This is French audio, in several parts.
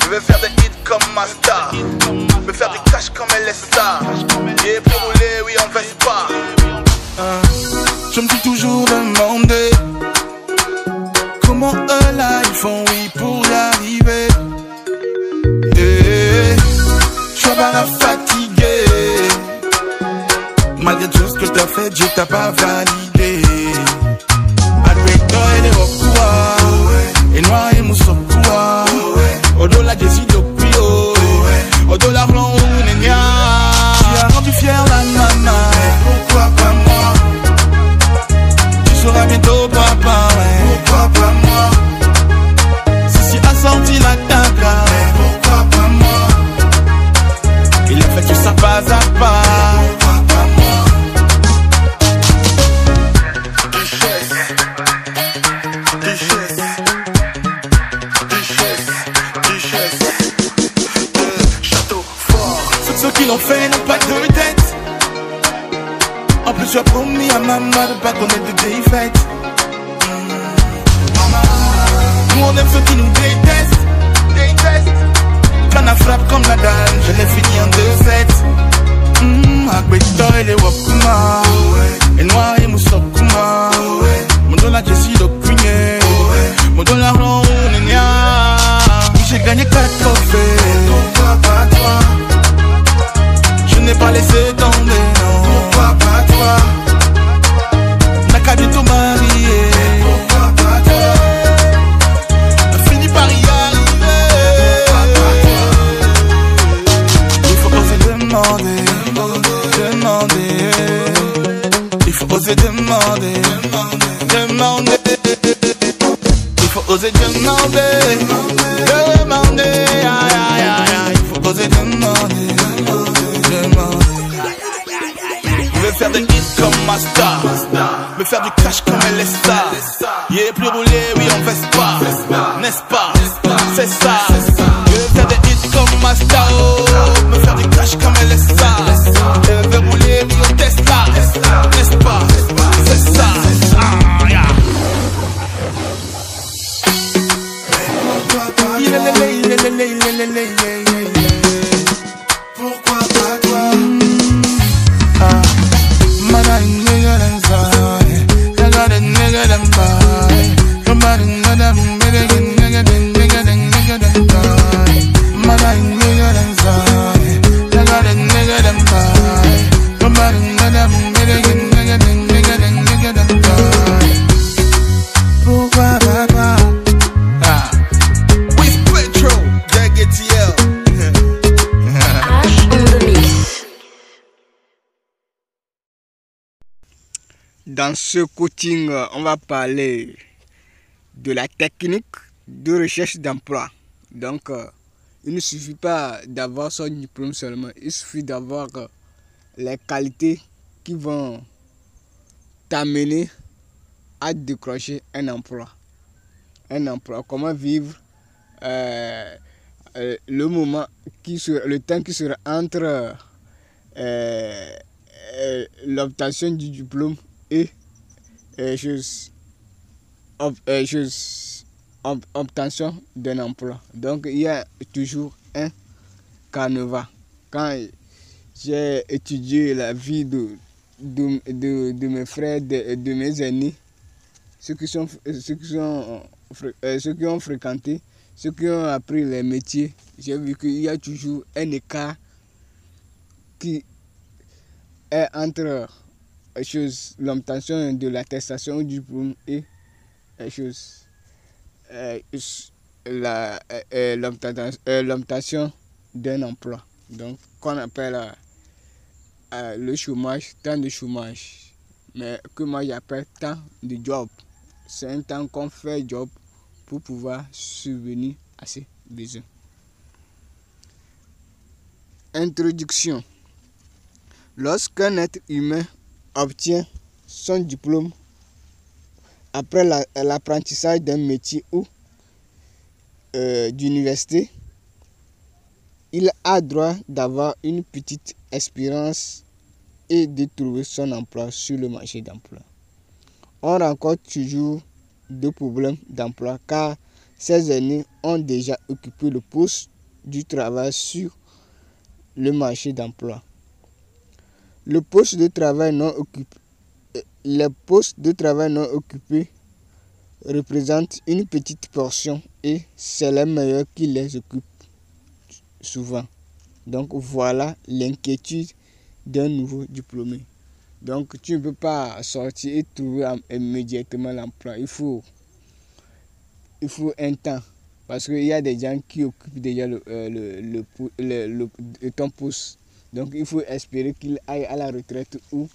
Je veux faire des hits comme ma star, me faire du cash comme elle est star. Et puis rouler, oui, on veste pas. Je me suis toujours demandé comment eux là ils font oui pour y arriver. Je suis pas fatigué. Malgré tout ce que t'as fait, Dieu t'a pas validé. Agrégor et les Rokoua, et noir et moussokoua. Au dollar Jessie Dokpio, au dollar blanc ou Nenia. Tu as rendu fier la maman, pourquoi pas moi? Tu seras bientôt papa, pourquoi pas moi? Si a sorti la taka, pourquoi pas moi? Il a fait tout ça pas à pas. Ceux qui l'ont fait n'ont pas de tête. En plus tu as promis à maman de pas connaître de défaite. Nous on aime ceux qui nous détestent. Plein à frappe comme la dalle, je l'ai fini en 2-7. Agrégor et les Wakuma, et noir et Moussokuma. Mon dollar Jessie Dokpio, mon dollar blanc ou Nenia. J'ai gagné 4 trophées, pourquoi pas toi? Je n'ai pas laissé tomber, non. Pourquoi pas toi? N'a qu'à bientôt marier, pourquoi pas toi? A fini par y arriver, pourquoi pas toi? Il faut oser demander. Il faut oser demander. Il faut oser demander. Il faut oser demander. Je veux faire des hits comme ma star, me faire du cash comme elle est star. Yeah, plus rouler, oui, on veste pas, n'est-ce pas? C'est ça. Je veux faire des hits comme ma star, me faire du cash comme elle est star. Je veux rouler, oui, on Tesla, n'est-ce pas? C'est ça. Pourquoi pas toi? Dans ce coaching, on va parler de la technique de recherche d'emploi. Donc, il ne suffit pas d'avoir son diplôme seulement, il suffit d'avoir les qualités qui vont t'amener à décrocher un emploi. Un emploi, comment vivre le temps qui sera entre l'obtention du diplôme et obtention d'un emploi. Donc il y a toujours un canevas. Quand j'ai étudié la vie de mes frères, de mes aînés, ceux qui ont fréquenté, ceux qui ont appris les métiers, j'ai vu qu'il y a toujours un écart qui est entre l'obtention de l'attestation du diplôme et l'obtention d'un emploi. Donc, qu'on appelle le chômage, temps de chômage. Mais que moi j'appelle temps de job. C'est un temps qu'on fait job pour pouvoir subvenir à ses besoins. Introduction. Lorsqu'un être humain obtient son diplôme après l'apprentissage d'un métier ou d'université, il a droit d'avoir une petite expérience et de trouver son emploi sur le marché d'emploi. On rencontre toujours des problèmes d'emploi car ces aînés ont déjà occupé le poste du travail sur le marché d'emploi. Le poste de travail non occupé, les postes de travail non occupés représentent une petite portion et c'est les meilleurs qui les occupent souvent. Donc voilà l'inquiétude d'un nouveau diplômé. Donc tu ne peux pas sortir et trouver immédiatement l'emploi. Il faut un temps. Parce qu'il y a des gens qui occupent déjà ton poste. Donc il faut espérer qu'il aille à la retraite ou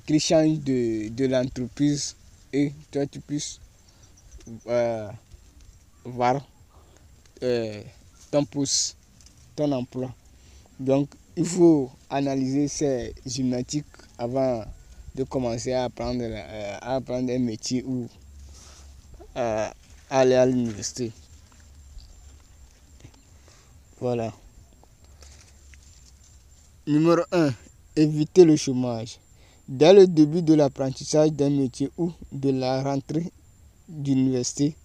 qu'il change de l'entreprise et toi tu puisses voir ton poste, ton emploi. Donc il faut analyser ces gymnastiques avant de commencer à apprendre un métier ou aller à l'université. Voilà. Numéro 1. Éviter le chômage. Dès le début de l'apprentissage d'un métier ou de la rentrée d'université,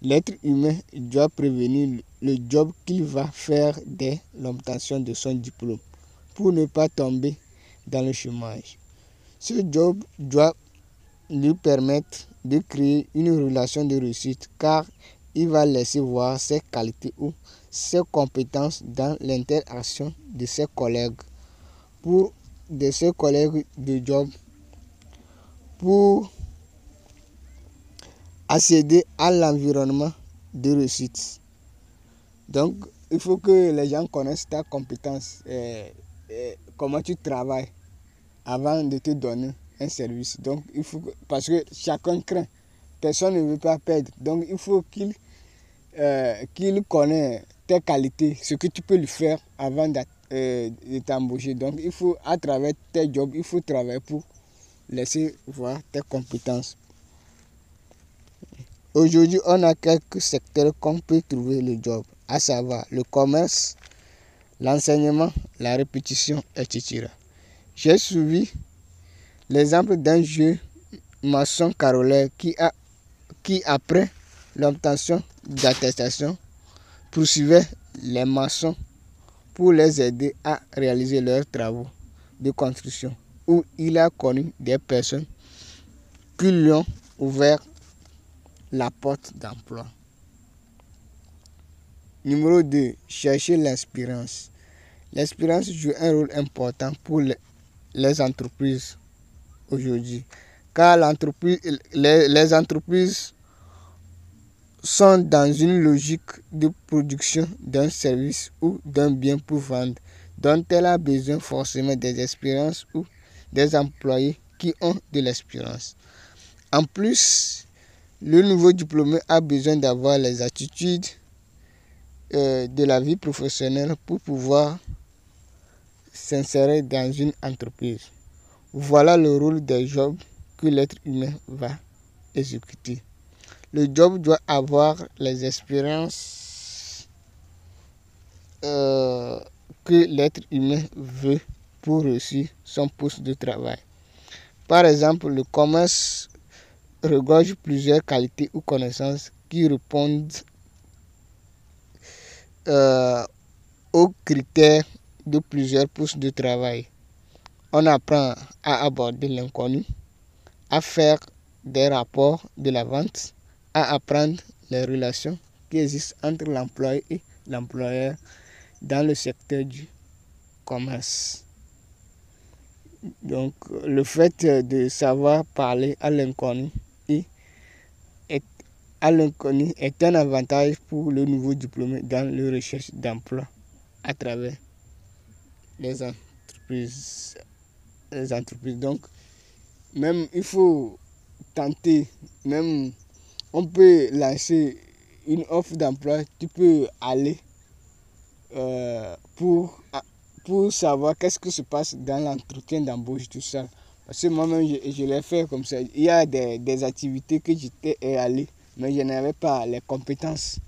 l'être humain doit prévenir le job qu'il va faire dès l'obtention de son diplôme pour ne pas tomber dans le chômage. Ce job doit lui permettre de créer une relation de réussite car il va laisser voir ses qualités ou ses compétences dans l'interaction de ses collègues de job pour accéder à l'environnement de réussite. Donc, il faut que les gens connaissent ta compétence, comment tu travailles avant de te donner un service. Donc, parce que chacun craint, personne ne veut pas perdre. Donc, il faut qu'il connaisse tes qualités, ce que tu peux lui faire avant de t'embaucher. Donc, il faut, à travers tes jobs, il faut travailler pour laisser voir tes compétences. Aujourd'hui, on a quelques secteurs qu'on peut trouver le job, à savoir le commerce, l'enseignement, la répétition, etc. J'ai suivi l'exemple d'un jeune maçon carolais qui après l'obtention d'attestation, poursuivait les maçons pour les aider à réaliser leurs travaux de construction, où il a connu des personnes qui lui ont ouvert la porte d'emploi. Numéro 2. Chercher l'expérience. L'expérience joue un rôle important pour les entreprises aujourd'hui, car les entreprises sont dans une logique de production d'un service ou d'un bien pour vendre, dont elle a besoin forcément des expériences ou des employés qui ont de l'expérience. En plus, le nouveau diplômé a besoin d'avoir les attitudes de la vie professionnelle pour pouvoir s'insérer dans une entreprise. Voilà le rôle des jobs que l'être humain va exécuter. Le job doit avoir les expériences que l'être humain veut pour réussir son poste de travail. Par exemple, le commerce regorge plusieurs qualités ou connaissances qui répondent aux critères de plusieurs postes de travail. On apprend à aborder l'inconnu, à faire des rapports de la vente, à apprendre les relations qui existent entre l'employé et l'employeur dans le secteur du commerce. Donc, le fait de savoir parler à l'inconnu est un avantage pour le nouveau diplômé dans la recherche d'emploi à travers les entreprises. Donc, même il faut tenter, même on peut lancer une offre d'emploi, tu peux aller pour savoir qu'est-ce qui se passe dans l'entretien d'embauche, tout ça. Parce que moi-même, je l'ai fait comme ça. Il y a des activités que j'étais allé, mais je n'avais pas les compétences.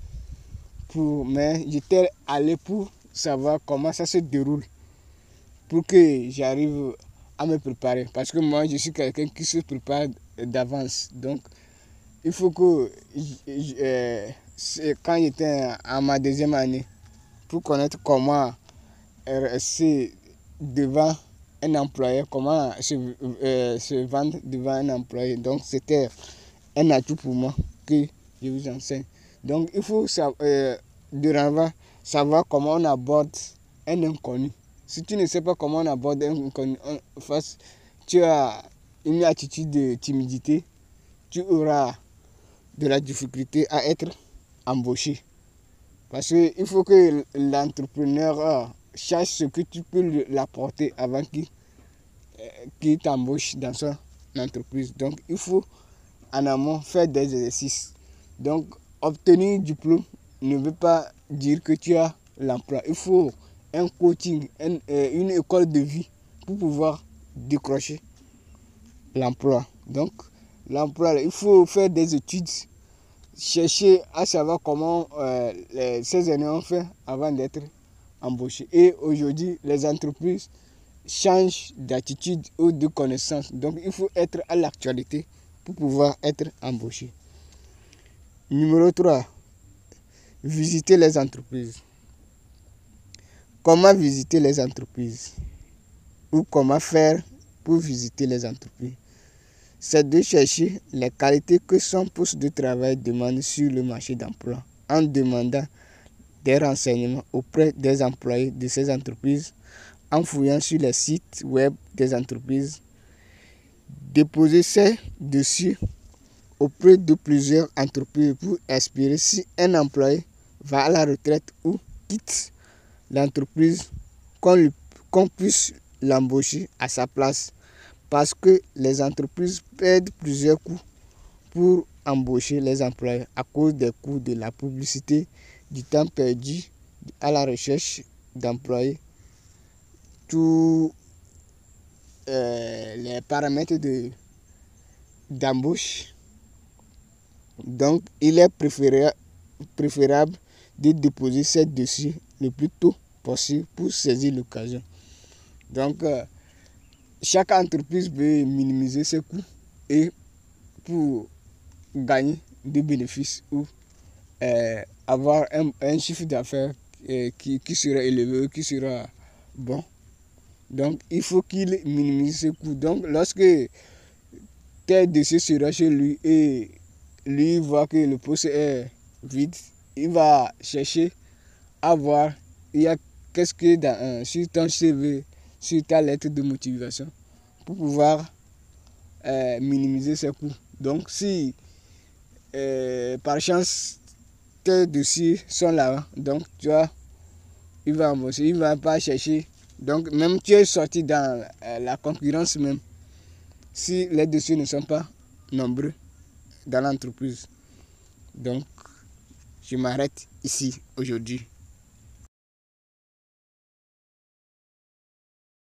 Mais j'étais allé pour savoir comment ça se déroule, pour que j'arrive à me préparer. Parce que moi, je suis quelqu'un qui se prépare d'avance. Donc, il faut que, quand j'étais à ma deuxième année, pour connaître comment rester devant un employé, comment se vendre devant un employé. Donc c'était un atout pour moi que je vous enseigne. Donc il faut dorénavant savoir comment on aborde un inconnu. Si tu ne sais pas comment on aborde un inconnu, tu as une attitude de timidité, tu auras de la difficulté à être embauché. Parce qu'il faut que l'entrepreneur cherche ce que tu peux l'apporter avant qu'il t'embauche dans son entreprise. Donc il faut en amont faire des exercices. Donc obtenir diplôme ne veut pas dire que tu as l'emploi. Il faut un coaching, une école de vie pour pouvoir décrocher l'emploi. Donc l'emploi, il faut faire des études, chercher à savoir comment ces années ont fait avant d'être embauchés. Et aujourd'hui, les entreprises changent d'attitude ou de connaissance. Donc il faut être à l'actualité pour pouvoir être embauché. Numéro 3, visiter les entreprises. Comment visiter les entreprises? Ou comment faire pour visiter les entreprises? C'est de chercher les qualités que son poste de travail demande sur le marché d'emploi en demandant des renseignements auprès des employés de ces entreprises, en fouillant sur les sites web des entreprises, déposer ces dossiers auprès de plusieurs entreprises pour espérer si un employé va à la retraite ou quitte l'entreprise, qu'on puisse l'embaucher à sa place. Parce que les entreprises perdent plusieurs coûts pour embaucher les employés à cause des coûts de la publicité, du temps perdu à la recherche d'employés, tous les paramètres d'embauche. Donc, il est préférable de déposer ces dossiers le plus tôt possible pour saisir l'occasion. Donc, chaque entreprise veut minimiser ses coûts et pour gagner des bénéfices ou avoir un chiffre d'affaires qui sera élevé, qui sera bon. Donc, il faut qu'il minimise ses coûts. Donc, lorsque tel dossier sera chez lui et lui voit que le poste est vide, il va chercher à voir qu'est-ce que sur ton CV, sur ta lettre de motivation, pour pouvoir minimiser ses coûts. Donc si par chance tes dossiers sont là, donc tu vois, il va embaucher, il va pas chercher. Donc même tu es sorti dans la concurrence même, si les dossiers ne sont pas nombreux dans l'entreprise. Donc je m'arrête ici aujourd'hui.